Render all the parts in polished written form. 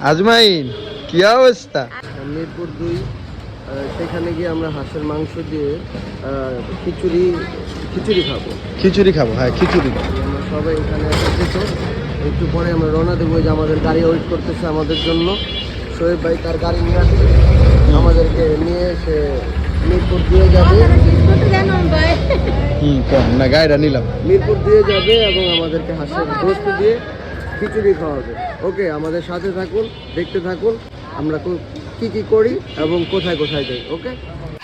আজমাইন, কি অবস্থা? মিরপুর ২ সেখানে গিয়ে আমরা হাঁসের মাংস দিয়ে খিচুড়ি খিচুড়ি খাবো। খিচুড়ি খাবো, হ্যাঁ খিচুড়ি। আমরা সবাই এখানে একত্রিত। একটু পরে আমরা রওনা দেবো, যে আমাদের গাড়ি ওয়েট করতেছে আমাদের জন্য। শোয়েব ভাই তার গাড়ি নিয়ে আসছে, আমাদেরকে নিয়ে সে মিরপুর দিয়ে যাবে। না গাড়িটা নিলাম। মিরপুর দিয়ে যাবে এবং আমাদেরকে হাঁসের গোস্ত দিয়ে খিচুড়ি খাওয়াবে। ওকে, আমাদের সাথে থাকুন, দেখতে থাকুন আমরা কি কি করি এবং কোথায় কোথায় যাই। ওকে।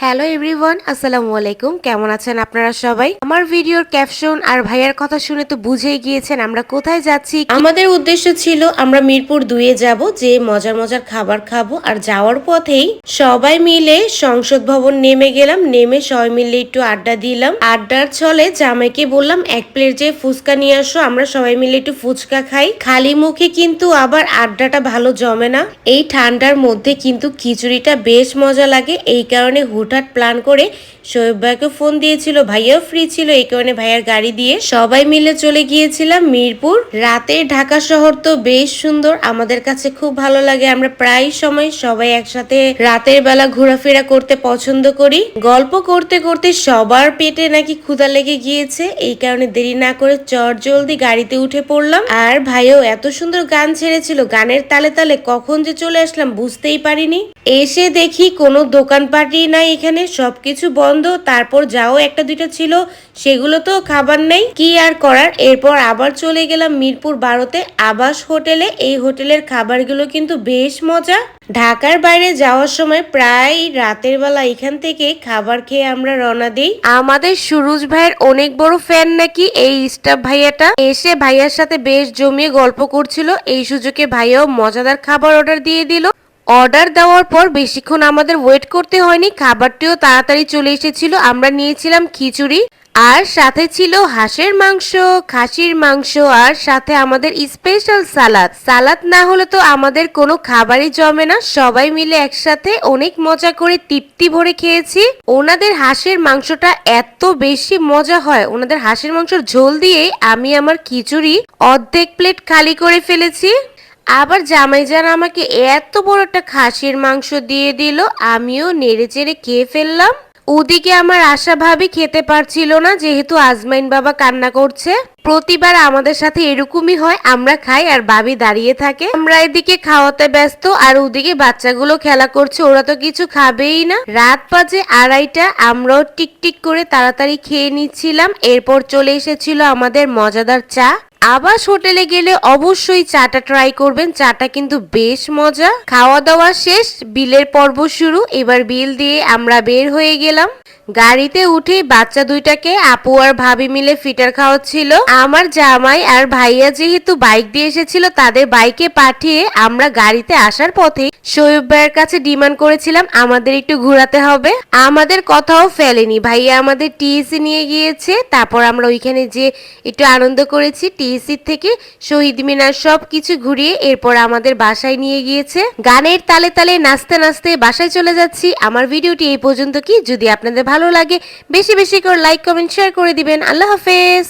হ্যালো এভরিওয়ান, আসসালামু আলাইকুম। কেমন আছেন আপনারা সবাই? আমার ভিডিওর ক্যাপশন আর ভাইয়ার কথা শুনে তো বুঝেই গিয়েছেন আমরা কোথায় যাচ্ছি। আমাদের উদ্দেশ্য ছিল আমরা মিরপুর ২-এ যাব, যে মজার মজার খাবার খাবো। আর যাওয়ার পথেই সবাই মিলে সংসদ ভবন নেমে গেলাম। নেমে সবাই মিলে একটু আড্ডা দিলাম। আড্ডার ছলে জামাইকে বললাম এক প্লেট যে ফুচকা নিয়ে আসো, আমরা সবাই মিলে একটু ফুচকা খাই। খালি মুখে কিন্তু আবার আড্ডাটা ভালো জমে না। এই ঠান্ডার মধ্যে কিন্তু খিচুড়িটা বেশ মজা লাগে। এই কারণে হুটহাট প্ল্যান করে শোয়েব ভাইকে ফোন দিয়েছিল, ভাইয়াও ফ্রি ছিল, এই কারণে ভাইয়ার গাড়ি দিয়ে সবাই মিলে চলে গিয়েছিলাম মিরপুর। রাতের ঢাকা শহর তো বেশ সুন্দর, আমাদের কাছে খুব ভালো লাগে। আমরা প্রায় সময় সবাই একসাথে রাতের বেলা ঘোরাফেরা করতে পছন্দ করি। গল্প করতে করতে সবার পেটে নাকি ক্ষুধা লেগে গিয়েছে, এই কারণে দেরি না করে জলদি গাড়িতে উঠে পড়লাম। আর ভাইও এত সুন্দর গান ছেড়েছিল, গানের তালে তালে কখন যে চলে আসলাম বুঝতেই পারিনি। এসে দেখি কোনো দোকানপাটি নাই, এখানে সবকিছু বন্ধ। তারপর যাও একটা দুইটা ছিল, সেগুলো তো খাবার নেই, কি আর করার। এরপর আবার চলে গেলাম মিরপুর ১২-তে আবাস হোটেলে। এই হোটেলের খাবারগুলো কিন্তু বেশ মজা। ঢাকার বাইরে যাওয়ার সময় প্রায় রাতের বেলা এখান থেকে খাবার খেয়ে আমরা রওনা দিই। আমাদের সুরুজ ভাইয়ের অনেক বড় ফ্যান নাকি এই স্টাফ ভাইয়াটা। এসে ভাইয়ার সাথে বেশ জমিয়ে গল্প করছিল। এই সুযোগে ভাইয়াও মজাদার খাবার অর্ডার দিয়ে দিল। অর্ডার দেওয়ার পর বেশিক্ষণ আমাদের ওয়েট করতে হয়নি, খাবারটিও তাড়াতাড়ি চলে এসেছিল। আমরা নিয়েছিলাম খিচুড়ি, আর সাথে ছিল হাঁসের মাংস, খাসির মাংস, আর সাথে আমাদের স্পেশাল সালাদ। সালাদ না হলে তো আমাদের কোনো খাবারই জমে না। সবাই মিলে একসাথে অনেক মজা করে তৃপ্তি ভরে খেয়েছি। ওনাদের হাঁসের মাংসটা এত বেশি মজা হয়, ওনাদের হাঁসের মাংসের ঝোল দিয়ে আমি আমার খিচুড়ি অর্ধেক প্লেট খালি করে ফেলেছি। আবার জামাইজান আমাকে এত বড় একটা খাসির মাংস দিয়ে দিল, আমিও নেড়ে চেড়ে খেয়ে ফেললাম। ওদিকে আমার আশা ভাবি খেতে পারছিল না, যেহেতু আজমাইন বাবা কান্না করছে। প্রতিবার আমাদের সাথে এরকমই হয়, আমরা খাই আর ভাবি দাঁড়িয়ে থাকে। আমরা এদিকে খাওয়াতে ব্যস্ত আর ওদিকে বাচ্চাগুলো খেলা করছে, ওরা তো কিছু খাবেই না। রাত বাজে ২:৩০, আমরাও টিকটিক করে তাড়াতাড়ি খেয়ে নিচ্ছিলাম। এরপর চলে এসেছিল আমাদের মজাদার চা। আবাস হোটেলে গেলে অবশ্যই চাটা ট্রাই করবেন, চাটা কিন্তু বেশ মজা। খাওয়া দাওয়া শেষ, বিলের পর্ব শুরু। এবার বিল দিয়ে আমরা বের হয়ে গেলাম। গাড়িতে উঠে বাচ্চা দুইটাকে আপু আর ভাবি মিলে ফিটার খাওয়াচ্ছিল। আমার জামাই আর ভাইয়া যেহেতু বাইক দিয়ে এসেছিল, তাদের বাইকে পাঠিয়ে আমরা গাড়িতে আসার পথে শোয়েব ভাইয়ের কাছে ডিমান্ড করেছিলাম আমাদের একটু ঘোরাতে হবে। আমাদের কথাও ফেলেনি, ভাইয়া আমাদের টিএসি নিয়ে গিয়েছে। তারপর আমরা ওইখানে যে একটু আনন্দ করেছি। টিএসি থেকে শহীদ মিনার সবকিছু ঘুরিয়ে এরপর আমাদের বাসায় নিয়ে গিয়েছে। গানের তালে তালে নাচতে নাচতে বাসায় চলে যাচ্ছি। আমার ভিডিওটি এই পর্যন্ত। কি যদি আপনাদের ভালো লাগে বেশি বেশি করে লাইক কমেন্ট শেয়ার করে দিবেন। আল্লাহ হাফেজ।